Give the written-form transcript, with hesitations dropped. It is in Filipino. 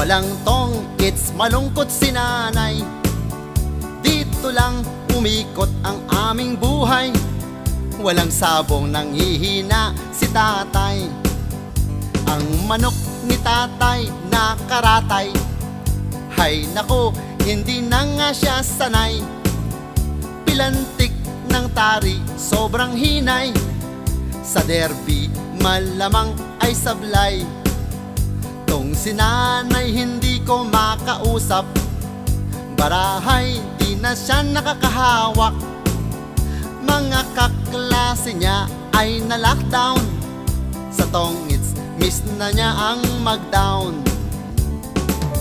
Walang tong, it's malungkot si nanay. Dito lang umikot ang aming buhay. Walang sabong nanghihina si tatay. Ang manok ni tatay nakaratay. Hay nako, hindi na nga siya sanay. Pilantik ng tari, sobrang hinay. Sa derby, malamang ay sablay. Tong si nanay hindi ko makausap. Barahay, di na siya nakakahawak. Mga kaklase niya ay na-lockdown. Sa tong it's miss na niya ang mag-down.